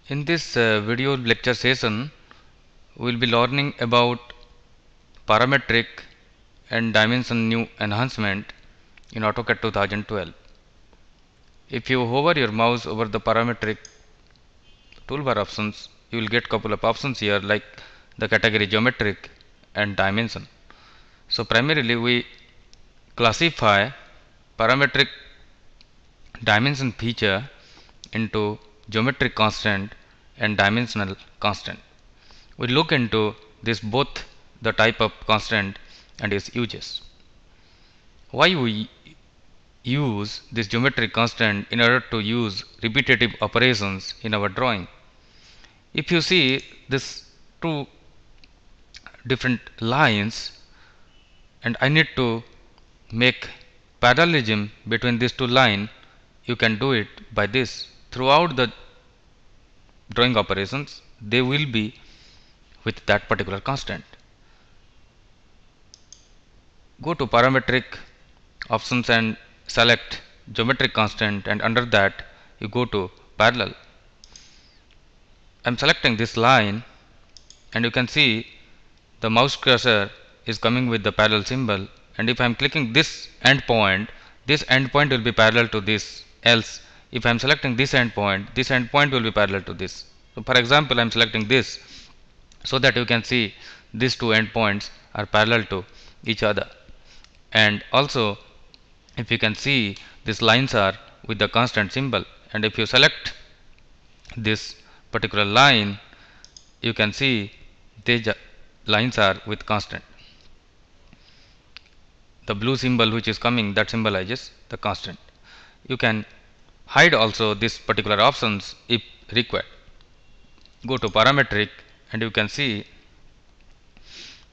In this video lecture session, we will be learning about parametric and dimension new enhancement in AutoCAD 2012. If you hover your mouse over the parametric toolbar options, you will get couple of options here like the category geometric and dimension. So primarily we classify parametric dimension feature into geometric constant and dimensional constant. We look into this both the type of constant and its uses. Why we use this geometric constant in order to use repetitive operations in our drawing. If you see this two different lines and I need to make parallelism between these two lines, you can do it by this. Throughout the drawing operations, they will be with that particular constant. Go to parametric options and select geometric constant, and under that you go to parallel. I am selecting this line and you can see the mouse cursor is coming with the parallel symbol, and if I am clicking this endpoint will be parallel to this, else if I am selecting this endpoint will be parallel to this. So for example, I am selecting this so that you can see these two endpoints are parallel to each other. And also if you can see these lines are with the constant symbol, and if you select this particular line you can see these lines are with constant. The blue symbol which is coming, that symbolizes the constant. You can hide also this particular options if required. Go to parametric and you can see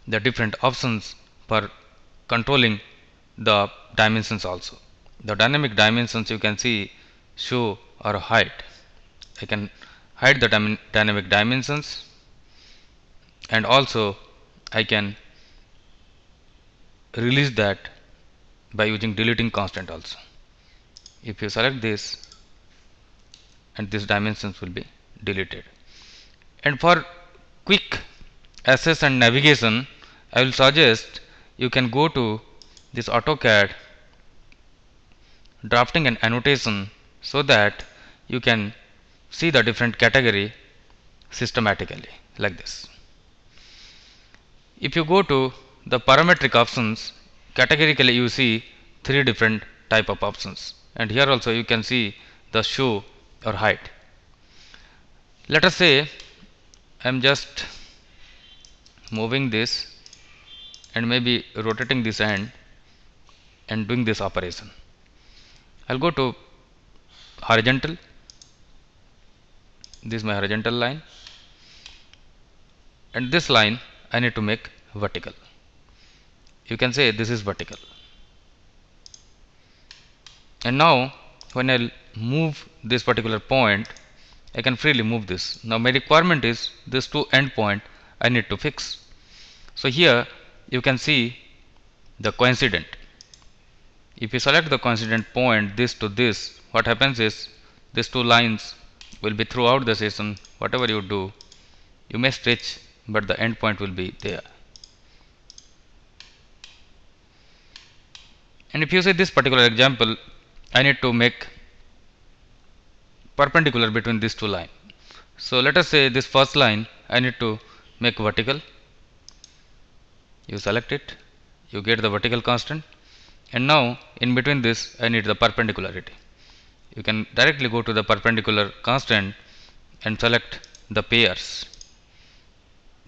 the different options for controlling the dimensions also. The dynamic dimensions you can see show or hide. I can hide the dynamic dimensions, and also I can release that by using deleting constant also. If you select this, and these dimensions will be deleted. And for quick access and navigation, I will suggest you can go to this AutoCAD drafting and annotation so that you can see the different category systematically like this. If you go to the parametric options, categorically you see three different type of options, and here also you can see the show or hide. Let us say I am just moving this and maybe rotating this end and doing this operation. I'll go to horizontal. This is my horizontal line, and this line I need to make vertical. You can say this is vertical. And now when I'll move this particular point, I can freely move this. Now my requirement is this two endpoint I need to fix. So here you can see the coincident. If you select the coincident point this to this, what happens is these two lines will be throughout the session. Whatever you do, you may stretch, but the endpoint will be there. And if you see this particular example, I need to make perpendicular between these two lines. So let us say this first line I need to make vertical. You select it, you get the vertical constant, and now in between this I need the perpendicularity. You can directly go to the perpendicular constant and select the pairs.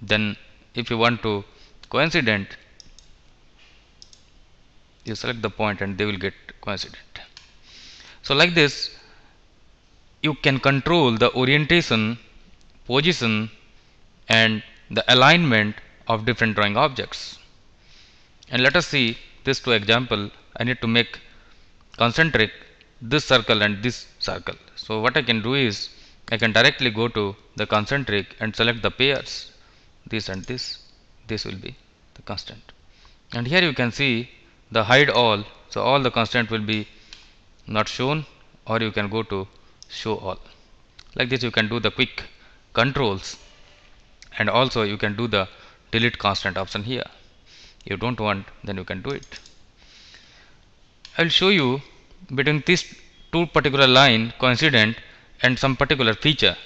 Then if you want to coincident, you select the point and they will get coincident. So like this you can control the orientation, position and the alignment of different drawing objects. And let us see this two example. I need to make concentric this circle and this circle. So what I can do is I can directly go to the concentric and select the pairs, this and this. This will be the constant. And here you can see the hide all. So all the constant will be not shown, or you can go to show all. Like this you can do the quick controls, and also you can do the delete constant option here. You don't want, then you can do it. I will show you between these two particular line coincident and some particular feature.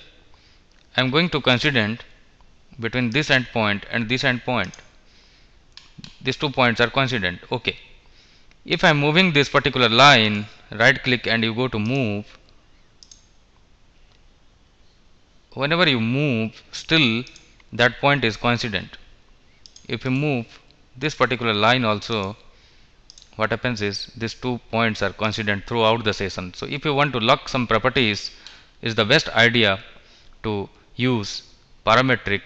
I am going to coincident between this endpoint and this endpoint. These 2 points are coincident. Okay. If I am moving this particular line, right click and you go to move. Whenever you move, still that point is coincident. If you move this particular line also, what happens is these 2 points are coincident throughout the session. So if you want to lock some properties, is the best idea to use parametric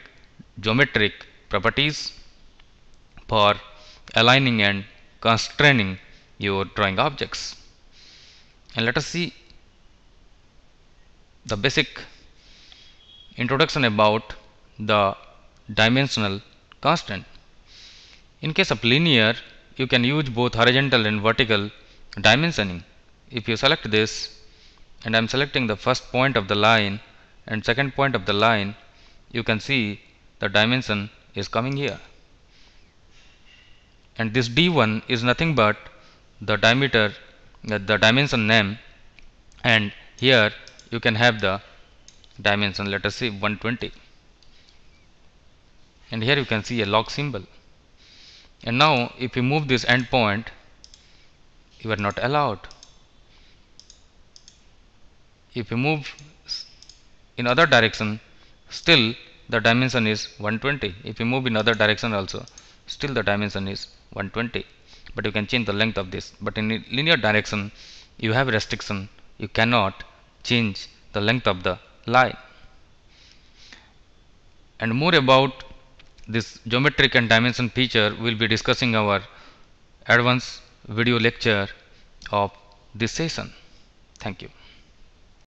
geometric properties for aligning and constraining your drawing objects. And let us see the basic introduction about the dimensional constant. In case of linear, you can use both horizontal and vertical dimensioning. If you select this, and I am selecting the first point of the line and second point of the line, you can see the dimension is coming here. And this D1 is nothing but the diameter, the dimension name, and here you can have the dimension, let us say 120. And here you can see a log symbol. And now if you move this endpoint, you are not allowed. If you move in other direction, still the dimension is 120. If you move in other direction also, still the dimension is 120. But you can change the length of this. But in linear direction, you have restriction. You cannot change the length of the line. And more about this geometric and dimension feature, we will be discussing our advanced video lecture of this session. Thank you.